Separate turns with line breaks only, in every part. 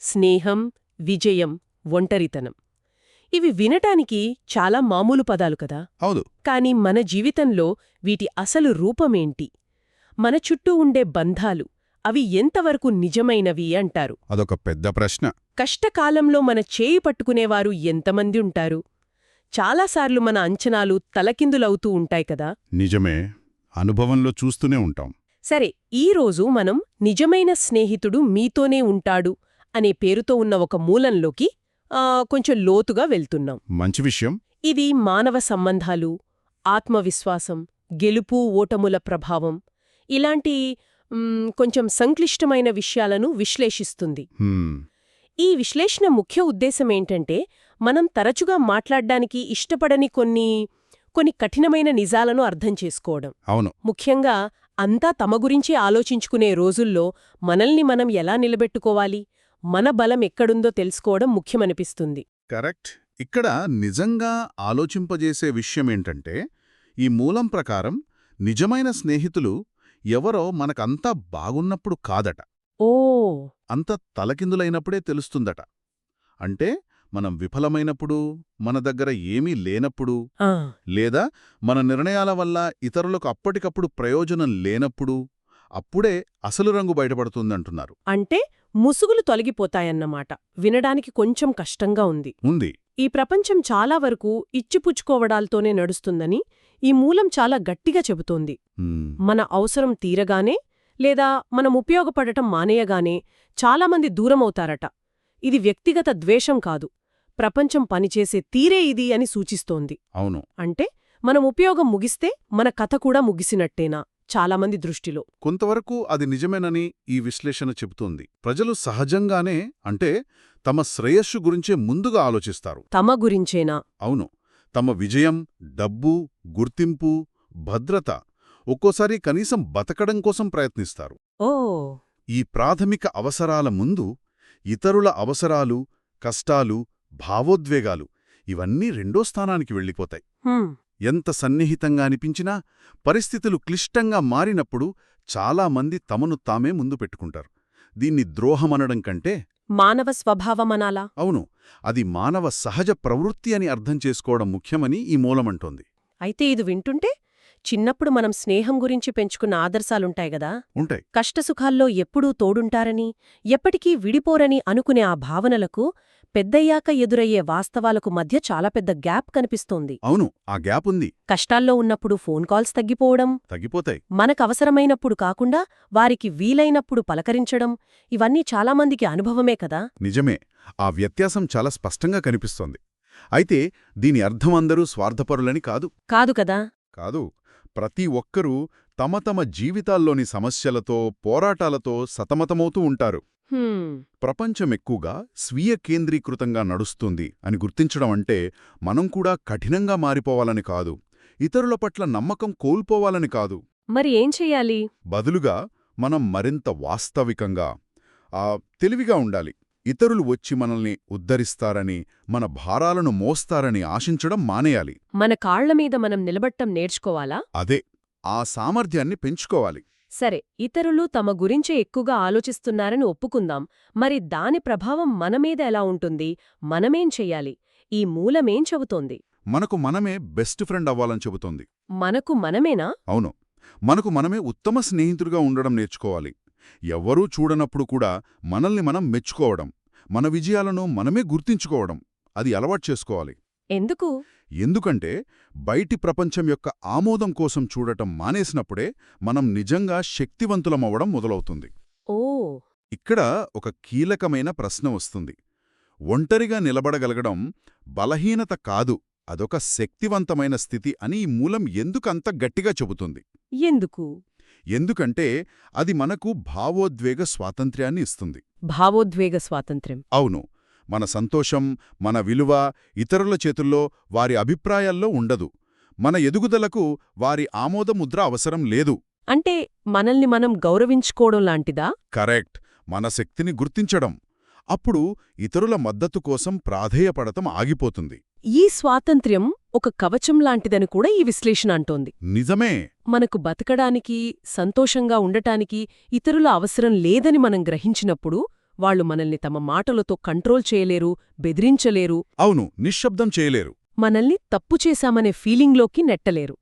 స్నేహం, విజయం, ఒంటరితనం. ఇవి వినటానికి చాలా మామూలు పదాలు కదా.
అవును.
కాని మన జీవితంలో వీటి అసలు రూపమేంటి? మన చుట్టూ ఉండే బంధాలు అవి ఎంతవరకు నిజమైనవి అంటారు?
అదొక పెద్ద ప్రశ్న.
కష్టకాలంలో మన చేయి పట్టుకునేవారు ఎంతమంది ఉంటారు? చాలాసార్లు మన అంచనాలు తలకిందులవుతూ ఉంటాయి కదా.
నిజమే. అనుభవంలో చూస్తూనే ఉంటాం.
సరే, ఈరోజు మనం నిజమైన స్నేహితుడు మీతోనే ఉంటాడు అనే పేరుతో ఉన్న ఒక మూలంలోకి కొంచెం లోతుగా వెళ్తున్నాం.
మంచి విషయం.
ఇది మానవ సంబంధాలు, ఆత్మవిశ్వాసం, గెలుపు ఓటముల ప్రభావం ఇలాంటి కొంచెం సంక్లిష్టమైన విషయాలను విశ్లేషిస్తుంది. ఈ విశ్లేషణ ముఖ్య ఉద్దేశమేంటంటే, మనం తరచుగా మాట్లాడ్డానికి ఇష్టపడని కొన్ని కఠినమైన నిజాలను అర్థం చేసుకోవడం.
అవును.
ముఖ్యంగా అంతా తమ గురించి ఆలోచించుకునే రోజుల్లో మనల్ని మనం ఎలా నిలబెట్టుకోవాలి, మన బలం ఎక్కడుందో తెలుసుకోవడం ముఖ్యమనిపిస్తుంది.
కరెక్ట్. ఇక్కడ నిజంగా ఆలోచింపజేసే విషయమేంటంటే, ఈ మూలం ప్రకారం నిజమైన స్నేహితులు ఎవరో మనకంతా బాగున్నప్పుడు కాదట.
ఓ
అంత తలకిందులైనప్పుడే తెలుస్తుందట. అంటే మనం విఫలమైనప్పుడు, మన దగ్గర ఏమీ లేనప్పుడు,
ఆ,
లేదా మన నిర్ణయాల వల్ల ఇతరులకు అప్పటికప్పుడు ప్రయోజనం లేనప్పుడు, అప్పుడే అసలు రంగు బయటపడుతుందంటున్నారు.
అంటే ముసుగులు తొలగిపోతాయన్నమాట. వినడానికి కొంచెం కష్టంగా ఉంది. ఈ ప్రపంచం చాలా వరకు ఇచ్చిపుచ్చుకోవడాలతోనే నడుస్తుందని ఈ మూలం చాలా గట్టిగా చెబుతోంది. మన అవసరం తీరగానే లేదా మనం ఉపయోగపడటం మానేయగానే చాలామంది దూరమవుతారట. ఇది వ్యక్తిగత ద్వేషం కాదు, ప్రపంచం పనిచేసే తీరే ఇది అని సూచిస్తోంది.
అవును.
అంటే మనం ఉపయోగం ముగిస్తే మన కథ కూడా ముగిసినట్టేనా చాలామంది దృష్టిలో.
కొంతవరకు అది నిజమేనని ఈ విశ్లేషణ చెబుతోంది. ప్రజలు సహజంగానే అంటే తమ శ్రేయస్సు గురించే ముందుగా ఆలోచిస్తారు.
తమ గురించేనా?
అవును. తమ విజయం, డబ్బు, గుర్తింపు, భద్రత, ఒక్కోసారి కనీసం బతకడం కోసం ప్రయత్నిస్తారు.
ఓ
ఈ ప్రాథమిక అవసరాల ముందు ఇతరుల అవసరాలు, కష్టాలు, భావోద్వేగాలు ఇవన్నీ రెండో స్థానానికి వెళ్ళిపోతాయి. ఎంత సన్నిహితంగా అనిపించినా పరిస్థితులు క్లిష్టంగా మారినప్పుడు చాలామంది తమను తామే ముందు పెట్టుకుంటారు. దీన్ని ద్రోహమనడం కంటే
మానవ స్వభావమనాలా?
అవును, అది మానవ సహజ ప్రవృత్తి అని అర్థం చేసుకోవడం ముఖ్యమని ఈ మూలమంటోంది.
అయితే ఇది వింటుంటే చిన్నప్పుడు మనం స్నేహం గురించి పెంచుకున్న ఆదర్శాలుంటాయి గదా,
ఉంటాయి.
కష్టసుఖాల్లో ఎప్పుడూ తోడుంటారని, ఎప్పటికీ విడిపోరని అనుకునే ఆ భావనలకు పెద్దయ్యాక ఎదురయ్యే వాస్తవాలకు మధ్య చాలా పెద్ద గ్యాప్ కనిపిస్తోంది.
అవును, ఆ గ్యాప్ ఉంది.
కష్టాల్లో ఉన్నప్పుడు ఫోన్ కాల్స్
తగ్గిపోతాయి.
మనకవసరమైనప్పుడు కాకుండా వారికి వీలైనప్పుడు పలకరించడం ఇవన్నీ చాలామందికి అనుభవమే కదా.
నిజమే. ఆ వ్యత్యాసం చాలా స్పష్టంగా కనిపిస్తోంది. అయితే దీని అర్థం అందరూ స్వార్థపరులని కాదు.
కాదు కదా.
కాదు. ప్రతి ఒక్కరూ తమ తమ జీవితాల్లోని సమస్యలతో, పోరాటాలతో సతమతమవుతూ ఉంటారు. ప్రపంచం ఎక్కువగా స్వీయ కేంద్రీకృతంగా నడుస్తుంది అని గుర్తించడం అంటే మనం కూడా కఠినంగా మారిపోవాలని కాదు, ఇతరుల పట్ల నమ్మకం కోల్పోవాలని కాదు.
మరి ఏం చెయ్యాలి?
బదులుగా మనం మరింత వాస్తవికంగా, తెలివిగా ఉండాలి. ఇతరులు వచ్చి మనల్ని ఉద్ధరిస్తారని, మన భారాలను మోస్తారని ఆశించడం మానేయాలి.
మన కాళ్లమీద మనం నిలబట్టం నేర్చుకోవాలా?
అదే, ఆ సామర్థ్యాన్ని పెంచుకోవాలి.
సరే, ఇతరులు తమ గురించే ఎక్కువగా ఆలోచిస్తున్నారని ఒప్పుకుందాం. మరి దాని ప్రభావం మనమీద ఎలా ఉంటుంది? మనమేం చెయ్యాలి? ఈ మూలమేం చెబుతోంది?
మనకు మనమే బెస్ట్ ఫ్రెండ్ అవ్వాలని చెబుతోంది.
మనకు మనమేనా?
అవును. మనకు మనమే ఉత్తమ స్నేహితుడిగా ఉండడం నేర్చుకోవాలి. ఎవ్వరూ చూడనప్పుడు కూడా మనల్ని మనం మెచ్చుకోవడం, మన విజయాలను మనమే గుర్తించుకోవడం, అది అలవాటు చేసుకోవాలి.
ఎందుకు?
ఎందుకంటే బయటి ప్రపంచం యొక్క ఆమోదం కోసం చూడటం మానేసినప్పుడే మనం నిజంగా శక్తివంతులమవ్వడం మొదలవుతుంది.
ఓ
ఇక్కడ ఒక కీలకమైన ప్రశ్న వస్తుంది. ఒంటరిగా నిలబడగలగడం బలహీనత కాదు, అదొక శక్తివంతమైన స్థితి అని ఈ మూలం ఎందుకంత గట్టిగా చెబుతుంది.
ఎందుకు?
ఎందుకంటే అది మనకు భావోద్వేగ స్వాతంత్ర్యాన్ని ఇస్తుంది.
భావోద్వేగ స్వాతంత్ర్యం?
అవును. మన సంతోషం, మన విలువ ఇతరుల చేతుల్లో, వారి అభిప్రాయాల్లో ఉండదు. మన ఎదుగుదలకు వారి ఆమోదముద్ర అవసరం లేదు.
అంటే మనల్ని మనం గౌరవించుకోవడం లాంటిదా?
కరెక్ట్. మన శక్తిని గుర్తించడం. అప్పుడు ఇతరుల మద్దతు కోసం ప్రాధేయపడటం ఆగిపోతుంది.
ఈ స్వాతంత్ర్యం ఒక కవచం లాంటిదని కూడా ఈ విశ్లేషణ అంటోంది.
నిజమే.
మనకు బతకడానికి, సంతోషంగా ఉండటానికి ఇతరుల అవసరం లేదని మనం గ్రహించినప్పుడు వాళ్ళు మనల్ని తమ మాటలతో కంట్రోల్ చేయలేరు, బెదిరించలేరు,
అవును, నిశ్శబ్దం చేయలేరు.
మనల్ని తప్పు చేశామనే ఫీలింగ్లోకి నెట్టలేరు.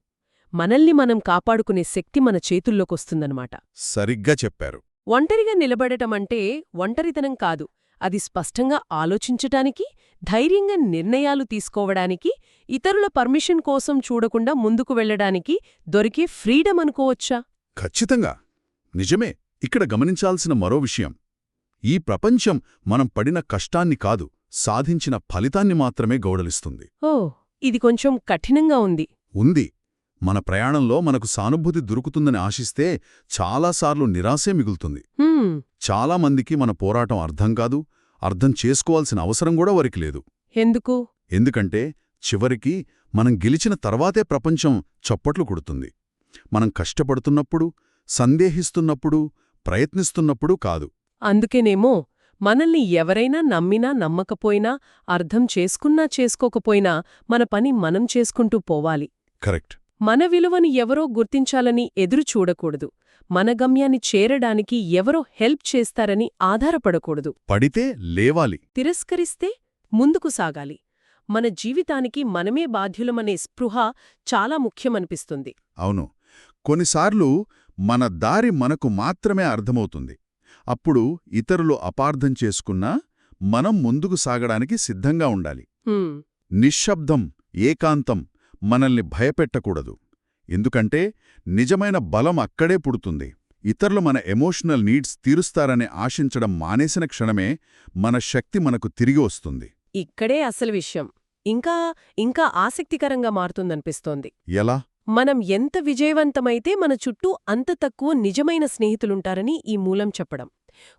మనల్ని మనం కాపాడుకునే శక్తి మన చేతుల్లోకొస్తుందన్నమాట.
సరిగ్గా చెప్పారు.
ఒంటరిగా నిలబడటమంటే ఒంటరితనం కాదు. అది స్పష్టంగా ఆలోచించటానికి, ధైర్యంగా నిర్ణయాలు తీసుకోవడానికి, ఇతరుల పర్మిషన్ కోసం చూడకుండా ముందుకు వెళ్లడానికి దొరికే ఫ్రీడమ్ అనుకోవచ్చా?
ఖచ్చితంగా నిజమే. ఇక్కడ గమనించాల్సిన మరో విషయం, ఈ ప్రపంచం మనం పడిన కష్టాన్ని కాదు, సాధించిన ఫలితాన్ని మాత్రమే గౌరవిస్తుంది.
ఓ, ఇది కొంచెం కఠినంగా ఉంది.
ఉంది. మన ప్రయాణంలో మనకు సానుభూతి దొరుకుతుందని ఆశిస్తే చాలాసార్లు నిరాశే మిగులుతుంది. చాలామందికి మన పోరాటం అర్థం కాదు, అర్థం చేసుకోవాల్సిన అవసరం కూడా వారికి లేదు.
ఎందుకు?
ఎందుకంటే చివరికి మనం గెలిచిన తర్వాతే ప్రపంచం చప్పట్లు కొడుతుంది. మనం కష్టపడుతున్నప్పుడు, సందేహిస్తున్నప్పుడు, ప్రయత్నిస్తున్నప్పుడు కాదు.
అందుకేనేమో మనల్ని ఎవరైనా నమ్మినా నమ్మకపోయినా, అర్థం చేసుకున్నా చేసుకోకపోయినా మన పని మనం చేసుకుంటూ పోవాలి.
కరెక్ట్.
మన విలువని ఎవరో గుర్తించాలని ఎదురు చూడకూడదు. మన గమ్యాన్ని చేరడానికి ఎవరో హెల్ప్ చేస్తారని ఆధారపడకూడదు.
పడితే లేవాలి.
తిరస్కరిస్తే ముందుకు సాగాలి. మన జీవితానికి మనమే బాధ్యులమనే స్పృహ చాలా ముఖ్యమనిపిస్తుంది.
అవును. కొన్నిసార్లు మన దారి మనకు మాత్రమే అర్థమవుతుంది. అప్పుడు ఇతరులు అపార్థం చేసుకున్నా మనం ముందుకు సాగడానికి సిద్ధంగా ఉండాలి. నిశ్శబ్దం, ఏకాంతం మనల్ని భయపెట్టకూడదు. ఎందుకంటే నిజమైన బలం అక్కడే పుడుతుంది. ఇతరులు మన ఎమోషనల్ నీడ్స్ తీరుస్తారని ఆశించడం మానేసిన క్షణమే మన శక్తి మనకు తిరిగి వస్తుంది.
ఇక్కడే అసలు విషయం ఇంకా ఆసక్తికరంగా మారుతుందనిపిస్తోంది.
ఎలా?
మనం ఎంత విజయవంతమైతే మన చుట్టూ అంత తక్కువ నిజమైన స్నేహితులుంటారని ఈ మూలం చెప్పడం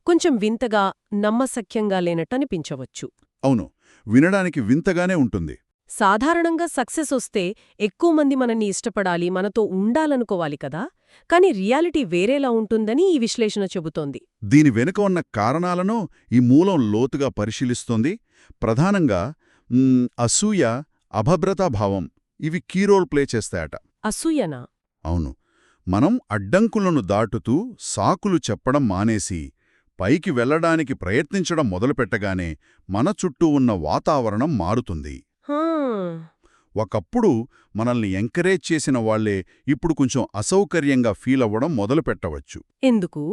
కొంచెం వింతగా, నమ్మశక్యంగా లేనట్టనిపించవచ్చు.
అవును, వినడానికి వింతగానే ఉంటుంది.
సాధారణంగా సక్సెస్ వస్తే ఎక్కువ మంది మనల్ని ఇష్టపడాలి, మనతో ఉండాలనుకోవాలి కదా. కాని రియాలిటీ వేరేలా ఉంటుందని ఈ విశ్లేషణ చెబుతోంది.
దీని వెనుక ఉన్న కారణాలను ఈ మూలం లోతుగా పరిశీలిస్తోంది. ప్రధానంగా అసూయ, అభద్రతాభావం ఇవి కీ రోల్ ప్లే చేస్తాయట.
అసూయనా?
అవును. మనం అడ్డంకులను దాటుతూ సాకులు చెప్పడం మానేసి పైకి వెళ్లడానికి ప్రయత్నించడం మొదలుపెట్టగానే మన చుట్టూ ఉన్న వాతావరణం మారుతుంది. ఒకప్పుడు మనల్ని ఎంకరేజ్ చేసిన వాళ్లే ఇప్పుడు కొంచెం అసౌకర్యంగా ఫీల్ అవ్వడం మొదలుపెట్టవచ్చు.
ఎందుకు?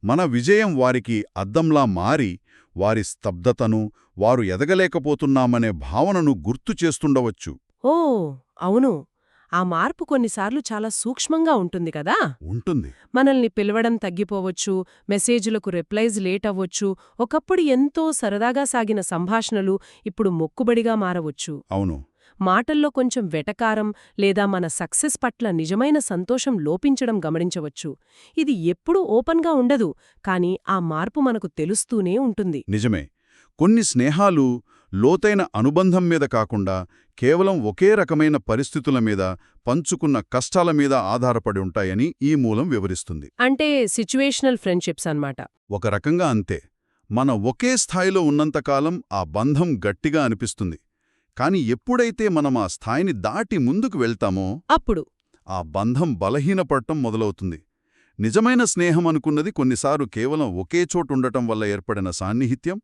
మన విజయం వారికి అద్దంలా మారి వారి స్తబ్దతను, వారు ఎదగలేకపోతున్నామనే భావనను గుర్తు చేస్తుండవచ్చు.
ఓ అవును, ఆ మార్పు కొన్నిసార్లు చాలా సూక్ష్మంగా ఉంటుంది కదా.
ఉంటుంది. మనల్ని
పిలవడం తగ్గిపోవచ్చు, మెసేజులకు రిప్లైజ్ లేట్ అవ్వచ్చు, ఒకప్పుడు ఎంతో సరదాగా సాగిన సంభాషణలు ఇప్పుడు మొక్కుబడిగా మారవచ్చు.
అవును.
మాటల్లో కొంచెం వెటకారం లేదా మన సక్సెస్ పట్ల నిజమైన సంతోషం లోపించడం గమనించవచ్చు. ఇది ఎప్పుడూ ఓపెన్గా ఉండదు, కానీ ఆ మార్పు మనకు తెలుస్తూనే ఉంటుంది.
నిజమే. కొన్ని స్నేహాలు లోతైన అనుబంధం మీద కాకుండా కేవలం ఒకే రకమైన పరిస్థితుల మీద, పంచుకున్న కష్టాల మీద ఆధారపడి ఉంటాయని ఈ మూలం వివరిస్తుంది.
అంటే సిచ్యువేషనల్ ఫ్రెండ్షిప్స్ అన్నమాట.
ఒక రకంగా అంతే. మన ఒకే స్థాయిలో ఉన్నంతకాలం ఆ బంధం గట్టిగా అనిపిస్తుంది. కాని ఎప్పుడైతే మనం ఆ స్థాయిని దాటి ముందుకు వెళ్తామో
అప్పుడు
ఆ బంధం బలహీనపడటం మొదలవుతుంది. నిజమైన స్నేహం అనుకున్నది కొన్నిసార్లు కేవలం ఒకే చోటుండటం వల్ల ఏర్పడిన సాన్నిహిత్యం,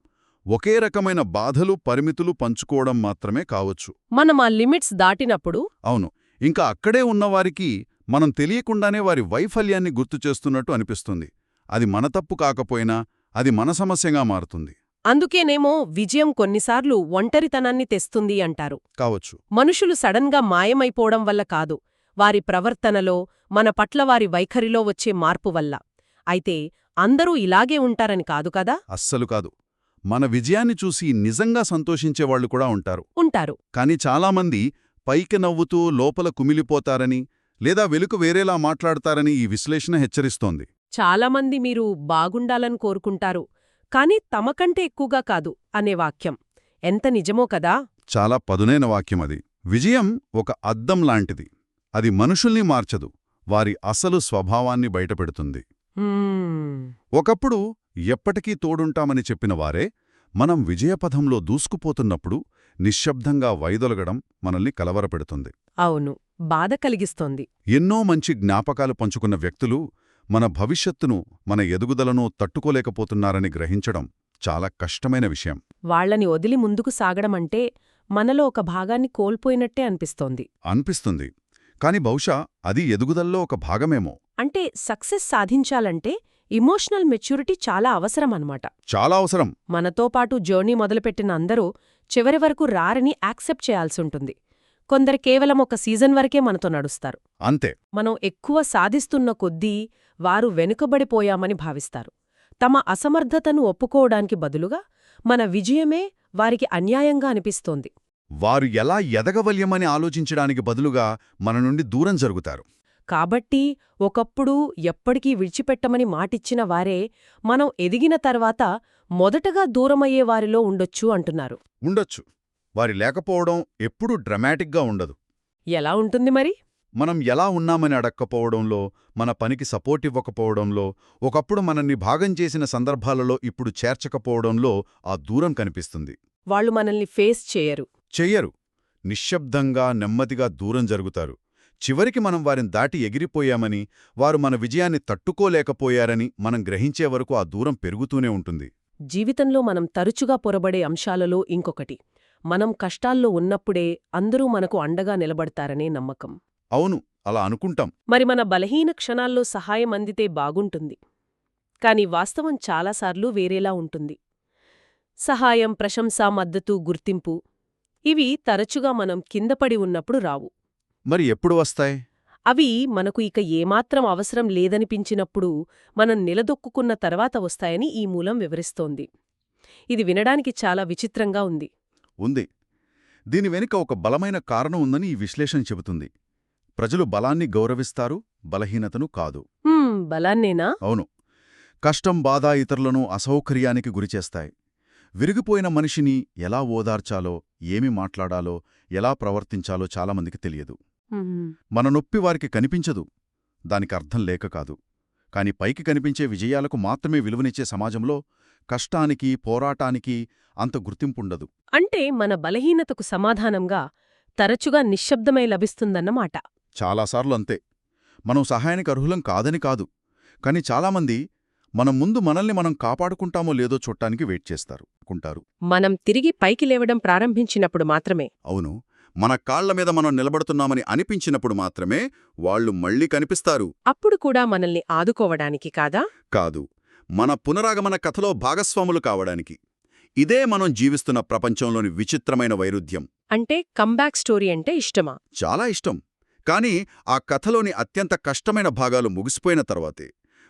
ఒకే రకమైన బాధలు, పరిమితులు పంచుకోవడం మాత్రమే కావచ్చు.
మనం ఆ లిమిట్స్ దాటినప్పుడు.
అవును. ఇంకా అక్కడే ఉన్నవారికి మనం తెలియకుండానే వారి వైఫల్యాన్ని గుర్తుచేస్తున్నట్టు అనిపిస్తుంది. అది మన తప్పు కాకపోయినా అది మన సమస్యగా మారుతుంది.
అందుకేనేమో విజయం కొన్నిసార్లు ఒంటరితనాన్ని తెస్తుంది అంటారు.
కావచ్చు.
మనుషులు సడన్గా మాయమైపోవడం వల్ల కాదు, వారి ప్రవర్తనలో, మన పట్ల వారి వైఖరిలో వచ్చే మార్పు వల్ల. అయితే అందరూ ఇలాగే ఉంటారని కాదు కదా.
అస్సలు కాదు. మన విజయాన్ని చూసి నిజంగా సంతోషించేవాళ్లు కూడా ఉంటారు. కాని చాలామంది పైకి నవ్వుతూ లోపల కుమిలిపోతారని లేదా వెలుక వేరేలా మాట్లాడతారని ఈ విశ్లేషణ హెచ్చరిస్తోంది.
చాలామంది మీరు బాగుండాలని కోరుకుంటారు, కాని తమకంటే ఎక్కువగా కాదు అనే వాక్యం ఎంత నిజమో కదా.
చాలా పదునైన వాక్యం అది. విజయం ఒక అద్దం లాంటిది. అది మనుషుల్ని మార్చదు, వారి అసలు స్వభావాన్ని బయటపెడుతుంది. ఒకప్పుడు ఎప్పటికీ తోడుంటామని చెప్పిన వారే మనం విజయపథంలో దూసుకుపోతున్నప్పుడు నిశ్శబ్దంగా వైదొలగడం మనల్ని కలవరపెడుతుంది.
అవును, బాధ కలిగిస్తోంది.
ఎన్నో మంచి జ్ఞాపకాలు పంచుకున్న వ్యక్తులు మన భవిష్యత్తును, మన ఎదుగుదలను తట్టుకోలేకపోతున్నారని గ్రహించడం చాలా కష్టమైన విషయం.
వాళ్లని వదిలి ముందుకు సాగడమంటే మనలో ఒక భాగాన్ని కోల్పోయినట్టే అనిపిస్తోంది.
అనిపిస్తుంది. కాని బహుశా అది ఎదుగుదల్లో ఒక భాగమేమో.
అంటే సక్సెస్ సాధించాలంటే ఇమోషనల్ మెచ్యూరిటీ చాలా అవసరమన్నమాట.
చాలా అవసరం.
మనతో పాటు జర్నీ మొదలుపెట్టిన అందరూ చివరి వరకు రారని యాక్సెప్ట్ చేయాల్సుంటుంది. కొందరు కేవలం ఒక సీజన్ వరకే మనతో నడుస్తారు.
అంతే.
మనం ఎక్కువ సాధిస్తున్న కొద్దీ వారు వెనుకబడిపోయామని భావిస్తారు. తమ అసమర్థతను ఒప్పుకోవడానికి బదులుగా మన విజయమే వారికి అన్యాయంగా అనిపిస్తోంది.
వారు ఎలా ఎదగవల్యమని ఆలోచించడానికి బదులుగా మన నుండి దూరం జరుగుతారు.
కాబట్టి ఒకప్పుడు ఎప్పటికీ విడిచిపెట్టమని మాటిచ్చిన వారే మనం ఎదిగిన తర్వాత మొదటగా దూరమయ్యేవారిలో ఉండొచ్చు అంటున్నారు.
ఉండొచ్చు. వారి లేకపోవడం ఎప్పుడూ డ్రమాటిక్గా ఉండదు.
ఎలా ఉంటుంది మరి?
మనం ఎలా ఉన్నామని అడక్కపోవడంలో, మన పనికి సపోర్ట్ ఇవ్వకపోవడంలో, ఒకప్పుడు మనల్ని భాగం చేసిన సందర్భాలలో ఇప్పుడు చేర్చకపోవడంలో ఆ దూరం కనిపిస్తుంది.
వాళ్ళు మనల్ని ఫేస్ చేయరు.
చెయ్యరు. నిశ్శబ్దంగా నెమ్మదిగా దూరం జరుగుతారు. చివరికి మనం వారిని దాటి ఎగిరిపోయామని, వారు మన విజయాన్ని తట్టుకోలేకపోయారని మనం గ్రహించే వరకు ఆ దూరం పెరుగుతూనే ఉంటుంది.
జీవితంలో మనం తరచుగా పొరబడే అంశాలలో ఇంకొకటి, మనం కష్టాల్లో ఉన్నప్పుడే అందరూ మనకు అండగా నిలబడతారనే నమ్మకం.
అవును, అలా అనుకుంటాం.
మరి మన బలహీన క్షణాల్లో సహాయం అందితే బాగుంటుంది. కాని వాస్తవం చాలాసార్లు వేరేలా ఉంటుంది. సహాయం, ప్రశంస, మద్దతు, గుర్తింపు ఇవి తరచుగా మనం కిందపడి ఉన్నప్పుడు రావు.
మరి ఎప్పుడు వస్తాయి?
అవి మనకు ఇక ఏమాత్రం అవసరం లేదనిపించినప్పుడు, మనం నిలదొక్కున్న తర్వాత వస్తాయని ఈ మూలం వివరిస్తోంది. ఇది వినడానికి చాలా విచిత్రంగా ఉంది.
ఉంది. దీని వెనుక ఒక బలమైన కారణం ఉందని ఈ విశ్లేషణ చెబుతుంది. ప్రజలు బలాన్ని గౌరవిస్తారు, బలహీనతను కాదు.
బలాన్నేనా?
అవును. కష్టం, బాధ ఇతరులను అసౌకర్యానికి గురిచేస్తాయి. విరిగిపోయిన మనిషిని ఎలా ఓదార్చాలో, ఏమి మాట్లాడాలో, ఎలా ప్రవర్తించాలో చాలామందికి తెలియదు. మన నొప్పి వారికి కనిపించదు. దానికి అర్థం లేక కాదు. కాని పైకి కనిపించే విజయాలకు మాత్రమే విలువనిచ్చే సమాజంలో కష్టానికి, పోరాటానికి అంత గుర్తింపుండదు.
అంటే మన బలహీనతకు సమాధానంగా తరచుగా నిశ్శబ్దమై లభిస్తుందన్నమాట.
చాలాసార్లు అంతే. మనం సహాయానికి అర్హులం కాదని కాదు. కాని చాలామంది మనం ముందు మనల్ని మనం కాపాడుకుంటామో లేదో చూడటానికి వెయిట్ చేస్తారు.
మనం తిరిగి పైకి లేవడం ప్రారంభించినప్పుడు మాత్రమే.
అవును. మన కాళ్ల మీద మనం నిలబడుతున్నామని అనిపించినప్పుడు మాత్రమే వాళ్లు మళ్లీ కనిపిస్తారు.
అప్పుడు కూడా మనల్ని ఆదుకోవడానికి కాదా?
కాదు. మన పునరాగమన కథలో భాగస్వాములు కావడానికి. ఇదే మనం జీవిస్తున్న ప్రపంచంలోని విచిత్రమైన వైరుధ్యం.
అంటే కమ్బ్యాక్ స్టోరీ అంటే ఇష్టమా?
చాలా ఇష్టం. కాని ఆ కథలోని అత్యంత కష్టమైన భాగాలు ముగిసిపోయిన తర్వాతే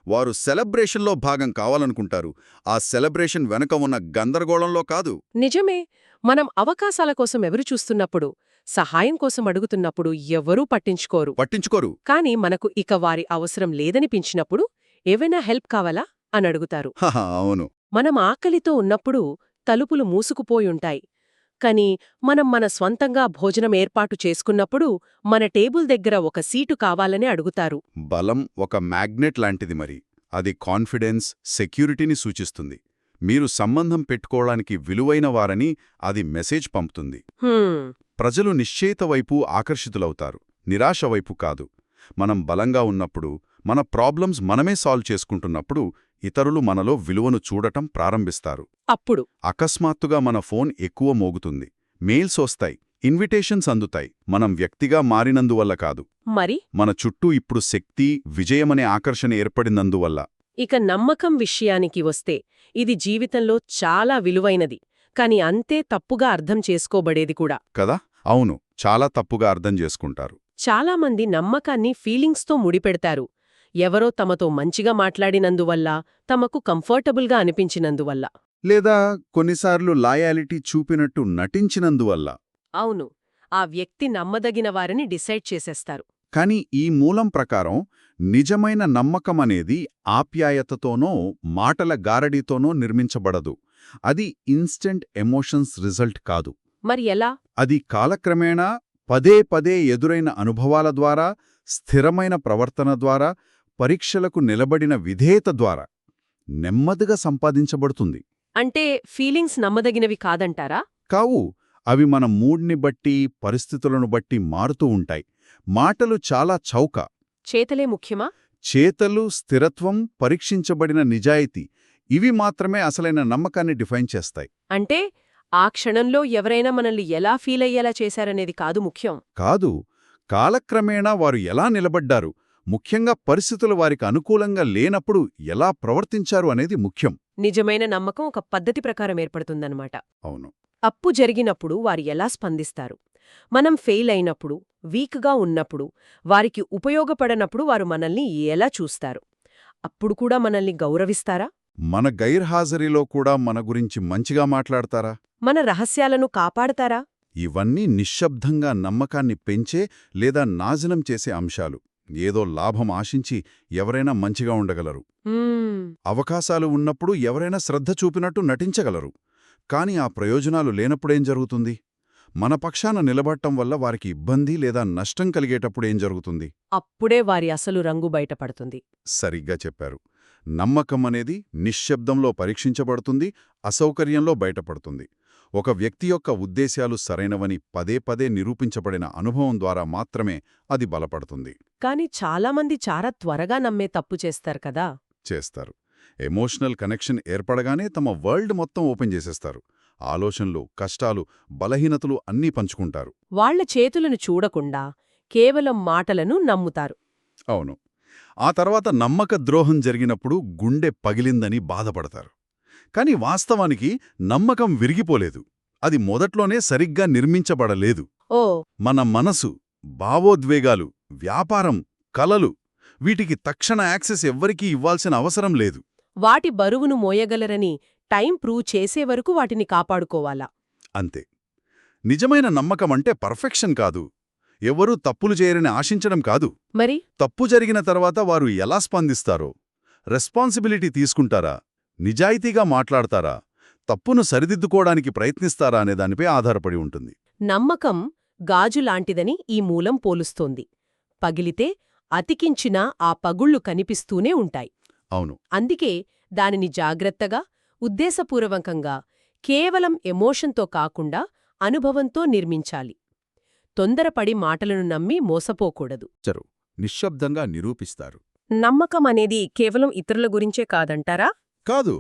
వారు సెలబ్రేషన్లో భాగం కావాలనుకుంటారు. ఆ సెలబ్రేషన్ వెనుక ఉన్న గందరగోళంలో కాదు.
నిజమే. మనం అవకాశాల కోసం ఎదురుచూస్తున్నప్పుడు, సహాయం కోసం అడుగుతున్నప్పుడు ఎవరూ పట్టించుకోరు. కాని మనకు ఇక వారి అవసరం లేదనిపించినప్పుడు ఏవైనా హెల్ప్ కావాలా అని అడుగుతారు.
అవును.
మనం ఆకలితో ఉన్నప్పుడు తలుపులు మూసుకుపోయుంటాయి. కాని మనం మన స్వంతంగా భోజనం ఏర్పాటు చేసుకున్నప్పుడు మన టేబుల్ దగ్గర ఒక సీటు కావాలని అడుగుతారు.
బలం ఒక మ్యాగ్నెట్ లాంటిది మరి. అది కాన్ఫిడెన్స్, సెక్యూరిటీని సూచిస్తుంది. మీరు సంబంధం పెట్టుకోవడానికి విలువైన వారని అది మెసేజ్ పంపుతుంది. ప్రజలు నిశ్చయిత వైపు ఆకర్షితులవుతారు, నిరాశ వైపు కాదు. మనం బలంగా ఉన్నప్పుడు, మన ప్రాబ్లమ్స్ మనమే సాల్వ్ చేసుకుంటున్నప్పుడు ఇతరులు మనలో విలువను చూడటం ప్రారంభిస్తారు.
అప్పుడు
అకస్మాత్తుగా మన ఫోన్ ఎక్కువ మోగుతుంది, మెయిల్స్ వస్తాయి, ఇన్విటేషన్స్ అందుతాయి. మనం వ్యక్తిగా మారినందువల్ల కాదు,
మరి
మన చుట్టూ ఇప్పుడు శక్తి, విజయమనే ఆకర్షణ ఏర్పడినందువల్ల.
ఇక నమ్మకం విషయానికి వస్తే ఇది జీవితంలో చాలా విలువైనది, కాని అంతే తప్పుగా అర్థం చేసుకోబడేది కూడా
కదా. అవును, చాలా తప్పుగా అర్థం చేసుకుంటారు.
చాలామంది నమ్మకాన్ని ఫీలింగ్స్తో ముడిపెడతారు. ఎవరో తమతో మంచిగా మాట్లాడినందువల్ల, తమకు కంఫర్టబుల్గా అనిపించినందువల్ల,
లేదా కొన్నిసార్లు లాయాలిటీ చూపినట్టు నటించినందువల్ల.
అవును, ఆ వ్యక్తి నమ్మదగిన వారిని డిసైడ్ చేసేస్తారు.
కాని ఈ మూలం ప్రకారం నిజమైన నమ్మకమనేది ఆప్యాయతతోనో మాటల గారడీతోనో నిర్మించబడదు. అది ఇన్స్టెంట్ ఎమోషన్స్ రిజల్ట్ కాదు.
మరి ఎలా?
అది కాలక్రమేణా పదే పదే ఎదురైన అనుభవాల ద్వారా, స్థిరమైన ప్రవర్తన ద్వారా, పరీక్షలకు నిలబడిన విధేయత ద్వారా నెమ్మదిగా సంపాదించబడుతుంది.
అంటే ఫీలింగ్స్ నమ్మదగినవి కాదంటారా?
కావు. అవి మన మూడ్ని బట్టి, పరిస్థితులను బట్టి మారుతూ ఉంటాయి. మాటలు చాలా చౌక.
చేతలే ముఖ్యమా?
చేతలు, స్థిరత్వం, పరీక్షించబడిన నిజాయితీ ఇవి మాత్రమే అసలైన నమ్మకాన్ని డిఫైన్ చేస్తాయి.
అంటే ఆ క్షణంలో ఎవరైనా మనల్ని ఎలా ఫీలయ్యేలా చేశారనేది కాదు ముఖ్యం.
కాదు, కాలక్రమేణా వారు ఎలా నిలబడ్డారు, ముఖ్యంగా పరిస్థితులు వారికి అనుకూలంగా లేనప్పుడు ఎలా ప్రవర్తించారు అనేది ముఖ్యం.
నిజమైన నమ్మకం ఒక పద్ధతి ప్రకారం ఏర్పడుతుందన్నమాట.
అవును.
అప్పు జరిగినప్పుడు వారు ఎలా స్పందిస్తారు, మనం ఫెయిల్ అయినప్పుడు, వీక్గా ఉన్నప్పుడు, వారికి ఉపయోగపడనప్పుడు వారు మనల్ని ఎలా చూస్తారు, అప్పుడు కూడా మనల్ని గౌరవిస్తారా,
మన గైర్హాజరీలో కూడా మన గురించి మంచిగా మాట్లాడతారా?
మన రహస్యాలను కాపాడతారా?
ఇవన్నీ నిశ్శబ్దంగా నమ్మకాన్ని పెంచే లేదా నాశనం చేసే అంశాలు. ఏదో లాభం ఆశించి ఎవరైనా మంచిగా ఉండగలరు. అవకాశాలు ఉన్నప్పుడు ఎవరైనా శ్రద్ధ చూపినట్టు నటించగలరు. కాని ఆ ప్రయోజనాలు లేనప్పుడేం జరుగుతుంది? మన పక్షాన నిలబడటం వల్ల వారికి ఇబ్బంది లేదా నష్టం కలిగేటప్పుడేం జరుగుతుంది?
అప్పుడే వారి అసలు రంగు బయటపడుతుంది.
సరిగ్గా చెప్పారు. నమ్మకం అనేది నిశ్శబ్దంలో పరీక్షించబడుతుంది, అసౌకర్యంలో బయటపడుతుంది. ఒక వ్యక్తి యొక్క ఉద్దేశ్యాలు సరైనవని పదే పదే నిరూపించబడిన అనుభవం ద్వారా మాత్రమే అది బలపడుతుంది.
కాని చాలామంది చాలా త్వరగా నమ్మే తప్పు చేస్తారు కదా.
చేస్తారు. ఎమోషనల్ కనెక్షన్ ఏర్పడగానే తమ వరల్డ్ మొత్తం ఓపెన్ చేసేస్తారు. ఆలోచనలు, కష్టాలు, బలహీనతలు అన్నీ పంచుకుంటారు.
వాళ్ల చేతులను చూడకుండా కేవలం మాటలను నమ్ముతారు.
అవును. ఆ తర్వాత నమ్మక ద్రోహం జరిగినప్పుడు గుండె పగిలిందని బాధపడతారు. కాని వాస్తవానికి నమ్మకం విరిగిపోలేదు. అది మొదట్లోనే సరిగ్గా నిర్మించబడలేదు.
ఓ
మన మనసు, భావోద్వేగాలు, వ్యాపారం, కలలు, వీటికి తక్షణ యాక్సెస్ ఎవ్వరికీ ఇవ్వాల్సిన అవసరం లేదు.
వాటి బరువును మోయగలరని టైం ప్రూవ్ చేసే వరకు వాటిని కాపాడుకోవాలా.
అంతే. నిజమైన నమ్మకమంటే పర్ఫెక్షన్ కాదు, ఎవరూ తప్పులు చేయరని ఆశించడం కాదు.
మరి
తప్పు జరిగిన తర్వాత వారు ఎలా స్పందిస్తారో, రెస్పాన్సిబిలిటీ తీసుకుంటారా, నిజాయితీగా మాట్లాడతారా, తప్పును సరిదిద్దుకోవడానికి ప్రయత్నిస్తారా అనే దానిపై ఆధారపడి ఉంటుంది.
నమ్మకం గాజులాంటిదని ఈ మూలం పోలుస్తోంది. పగిలితే అతికించినా ఆ పగుళ్లు కనిపిస్తూనే ఉంటాయి.
అవును.
అందుకే దానిని జాగ్రత్తగా, ఉద్దేశపూర్వకంగా, కేవలం ఎమోషన్తో కాకుండా అనుభవంతో నిర్మించాలి. తొందరపడి మాటలను నమ్మి మోసపోకూడదు.
నిశ్శబ్దంగా నిరూపిస్తారు.
నమ్మకం అనేది కేవలం ఇతరుల గురించే కాదంటారా?
కాదు,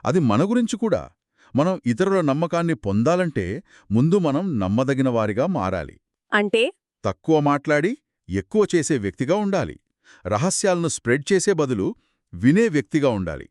అది మన గురించి కూడా. మనం ఇతరుల నమ్మకాన్ని పొందాలంటే ముందు మనం నమ్మదగిన వారిగా మారాలి.
అంటే
తక్కువ మాట్లాడి ఎక్కువ చేసే వ్యక్తిగా ఉండాలి. రహస్యాలను స్ప్రెడ్ చేసే బదులు వినే వ్యక్తిగా ఉండాలి.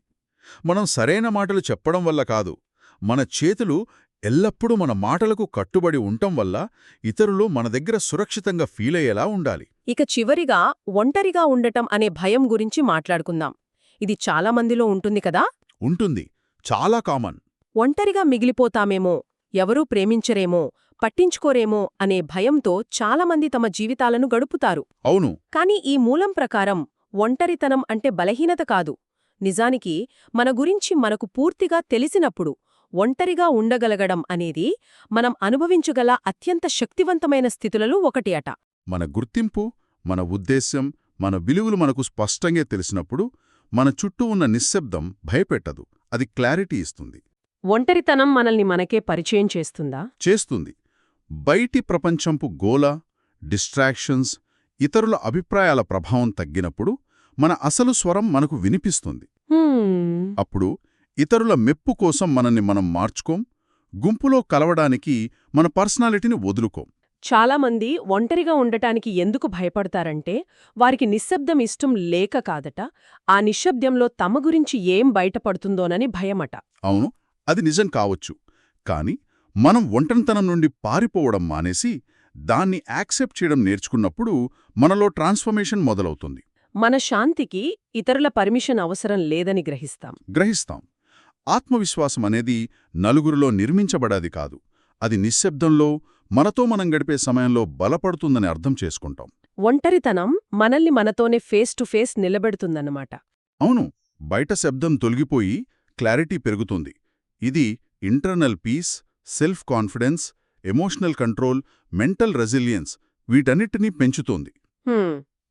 మనం సరైన మాటలు చెప్పడం వల్ల కాదు, మన చేతులు ఎల్లప్పుడూ మన మాటలకు కట్టుబడి ఉండటం వల్ల ఇతరులు మన దగ్గర సురక్షితంగా ఫీలయ్యేలా ఉండాలి.
ఇక చివరిగా ఒంటరిగా ఉండటం అనే భయం గురించి మాట్లాడుకుందాం. ఇది చాలా మందిలో ఉంటుంది కదా.
ఉంటుంది, చాలా కామన్.
ఒంటరిగా మిగిలిపోతామేమో, ఎవరూ ప్రేమించరేమో, పట్టించుకోరేమో అనే భయంతో చాలామంది తమ జీవితాలను గడుపుతారు.
అవును.
కాని ఈ మూలం ప్రకారం ఒంటరితనం అంటే బలహీనత కాదు. నిజానికి మన గురించి మనకు పూర్తిగా తెలిసినప్పుడు ఒంటరిగా ఉండగలగడం అనేది మనం అనుభవించగల అత్యంత శక్తివంతమైన స్థితులలో ఒకటి అట.
మన గుర్తింపు, మన ఉద్దేశ్యం, మన విలువలు మనకు స్పష్టంగా తెలిసినప్పుడు మన చుట్టూ ఉన్న నిశ్శబ్దం భయపెట్టదు, అది క్లారిటీ ఇస్తుంది.
ఒంటరితనం మనల్ని మనకే పరిచయం చేస్తుందా?
చేస్తుంది. బయటి ప్రపంచంపు గోల, డిస్ట్రాక్షన్స్, ఇతరుల అభిప్రాయాల ప్రభావం తగ్గినప్పుడు మన అసలు స్వరం మనకు వినిపిస్తుంది. అప్పుడు ఇతరుల మెప్పు కోసం మనల్ని మనం మార్చుకోం, గుంపులో కలవడానికి మన పర్సనాలిటీని వదులుకోం.
చాలామంది ఒంటరిగా ఉండటానికి ఎందుకు భయపడతారంటే వారికి నిశ్శబ్దం ఇష్టం లేక కాదట, ఆ నిశ్శబ్దంలో తమ గురించి ఏం బయటపడుతుందోనని భయమట.
అవును, అది నిజం కావచ్చు. కాని మనం ఒంటరితనం నుండి పారిపోవడం మానేసి దాన్ని యాక్సెప్ట్ చేయడం నేర్చుకున్నప్పుడు మనలో ట్రాన్స్ఫర్మేషన్ మొదలవుతుంది.
మన శాంతికి ఇతరుల పర్మిషన్ అవసరం లేదని గ్రహిస్తాం.
ఆత్మవిశ్వాసం అనేది నలుగురిలో నిర్మించబడాది కాదు, అది నిశ్శబ్దంలో మనతో మనం గడిపే సమయంలో బలపడుతుందని అర్థం చేసుకుంటాం.
ఒంటరితనం మనల్ని మనతోనే ఫేస్ టు ఫేస్ నిలబెడుతుందన్నమాట.
అవును, బయట శబ్దం తొలగిపోయి క్లారిటీ పెరుగుతుంది. ఇది internal piece, self confidence, emotional control, mental resilience వీటన్నిటినీ పెంచుతోంది.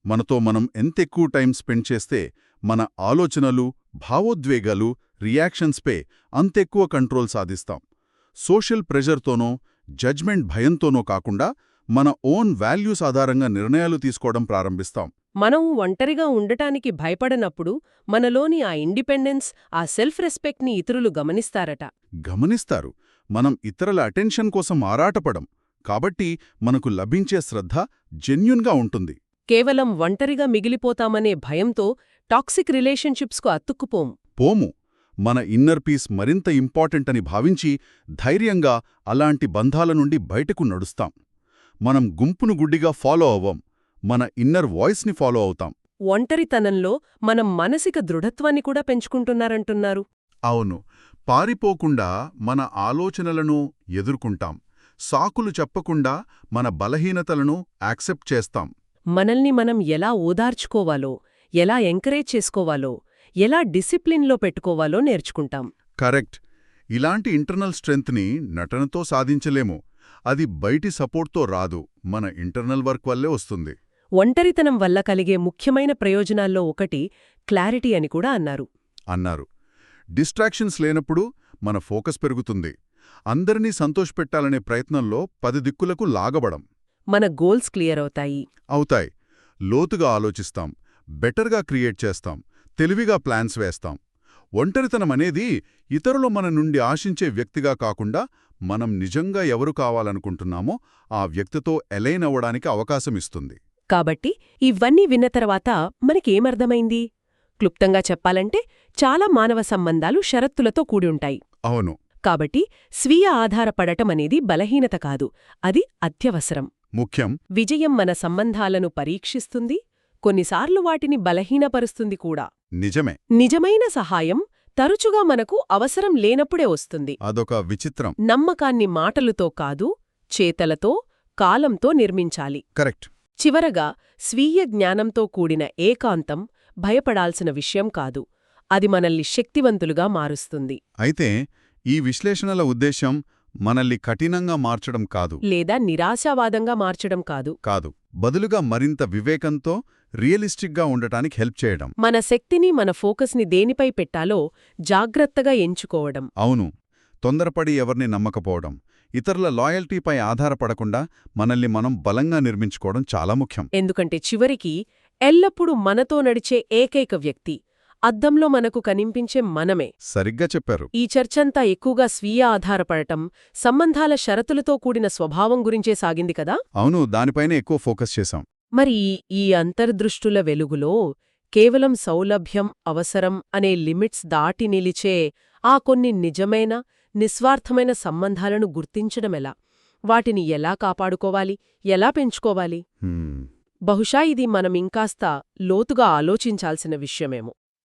మనతో మనం ఎంతెక్కువ టైం స్పెండ్ చేస్తే మన ఆలోచనలు, భావోద్వేగాలు, రియాక్షన్స్పై అంతెక్కువ కంట్రోల్ సాధిస్తాం. సోషల్ ప్రెషర్తోనో, జడ్జ్మెంట్ భయంతోనో కాకుండా మన ఓన్ వాల్యూస్ ఆధారంగా నిర్ణయాలు తీసుకోవడం ప్రారంభిస్తాం.
మనం ఒంటరిగా ఉండటానికి భయపడనప్పుడు మనలోని ఆ ఇండిపెండెన్స్, ఆ సెల్ఫ్ రెస్పెక్ట్ని ఇతరులు గమనిస్తారట.
గమనిస్తారు. మనం ఇతరుల అటెన్షన్ కోసం ఆరాటపడం. కాబట్టి మనకు లభించే శ్రద్ధ జెన్యూన్గా ఉంటుంది.
కేవలం ఒంటరిగా మిగిలిపోతామనే భయంతో టాక్సిక్ రిలేషన్షిప్స్కు అతుక్కుపోం.
పోము. మన ఇన్నర్ పీస్ మరింత ఇంపార్టెంట్ అని భావించి ధైర్యంగా అలాంటి బంధాల నుండి బయటకు నడుస్తాం. మనం గుంపును గుడ్డిగా ఫాలో అవ్వం. మన ఇన్నర్ వాయిస్ని ఫాలో అవుతాం.
ఒంటరితనంలో మనం మానసిక దృఢత్వాన్ని కూడా పెంచుకుంటున్నారంటున్నారు.
అవును. పారిపోకుండా మన ఆలోచనలను ఎదుర్కొంటాం. సాకులు చెప్పకుండా మన బలహీనతలను యాక్సెప్ట్ చేస్తాం.
మనల్ని మనం ఎలా ఓదార్చుకోవాలో, ఎలా ఎంకరేజ్ చేసుకోవాలో, ఎలా డిసిప్లిన్లో పెట్టుకోవాలో నేర్చుకుంటాం.
కరెక్ట్. ఇలాంటి ఇంటర్నల్ స్ట్రెంగ్త్ని నటనతో సాధించలేము. అది బయటి సపోర్ట్తో రాదు, మన ఇంటర్నల్ వర్క్ వల్లే వస్తుంది.
ఒంటరితనం వల్ల కలిగే ముఖ్యమైన ప్రయోజనాల్లో ఒకటి క్లారిటీ అని కూడా
అన్నారు. డిస్ట్రాక్షన్స్ లేనప్పుడు మన ఫోకస్ పెరుగుతుంది. అందరినీ సంతోషపెట్టాలనే ప్రయత్నంలో 10 దిక్కులకు లాగబడం.
మన గోల్స్ క్లియర్
అవుతాయి. లోతుగా ఆలోచిస్తాం, బెటర్గా క్రియేట్ చేస్తాం, తెలివిగా ప్లాన్స్ వేస్తాం. ఒంటరితనమనేది ఇతరులు మన నుండి ఆశించే వ్యక్తిగా కాకుండా మనం నిజంగా ఎవరు కావాలనుకుంటున్నామో ఆ వ్యక్తితో ఎలైన్ అవ్వడానికి అవకాశమిస్తుంది.
కాబట్టి ఇవన్నీ విన్న తర్వాత మనకేమర్థమైంది? క్లుప్తంగా చెప్పాలంటే చాలా మానవ సంబంధాలు షరతులతో కూడి ఉంటాయి.
అవును.
కాబట్టి స్వీయ ఆధారపడటం అనేది బలహీనత కాదు, అది అత్యవసరం.
ముఖ్యం.
విజయం మన సంబంధాలను పరీక్షిస్తుంది, కొన్నిసార్లు వాటిని బలహీనపరుస్తుంది కూడా.
నిజమే.
నిజమైన సహాయం తరచుగా మనకు అవసరం లేనప్పుడే వస్తుంది.
అదొక విచిత్రం.
నమ్మకాన్ని మాటలతో కాదు, చేతలతో, కాలంతో నిర్మించాలి.
కరెక్ట్.
చివరగా స్వీయ జ్ఞానంతో కూడిన ఏకాంతం భయపడాల్సిన విషయం కాదు, అది మనల్ని శక్తివంతులుగా మారుస్తుంది.
అయితే ఈ విశ్లేషణల ఉద్దేశం మనల్ని కఠినంగా మార్చడం కాదు,
లేదా నిరాశావాదంగా మార్చడం కాదు.
బదులుగా మరింత వివేకంతో రియలిస్టిక్గా ఉండటానికి హెల్ప్ చేయడం.
మన శక్తిని, మన ఫోకస్ని దేనిపై పెట్టాలో జాగ్రత్తగా ఎంచుకోవడం.
అవును. తొందరపడి ఎవరిని నమ్మకపోవడం, ఇతరుల లాయల్టీపై ఆధారపడకుండా మనల్ని మనం బలంగా నిర్మించుకోవడం చాలా ముఖ్యం.
ఎందుకంటే చివరికి ఎల్లప్పుడూ మనతో నడిచే ఏకైక వ్యక్తి అద్దంలో మనకు కనిపించే మనమే.
సరిగ్గా చెప్పారు.
ఈ చర్చంతా ఎక్కువగా స్వీయ ఆధారపడటం, సంబంధాల షరతులతో కూడిన స్వభావం గురించే సాగింది కదా.
అవును, దానిపైనే ఎక్కువ ఫోకస్ చేశాం.
మరి ఈ అంతర్దృష్టుల వెలుగులో కేవలం సౌలభ్యం, అవసరం అనే లిమిట్స్ దాటి నిలిచే ఆ కొన్ని నిజమైన, నిస్వార్థమైన సంబంధాలను గుర్తించడమెలా? వాటిని ఎలా కాపాడుకోవాలి, ఎలా పెంచుకోవాలి? బహుశా ఇది మనం ఇంకాస్త లోతుగా ఆలోచించాల్సిన విషయమేమో.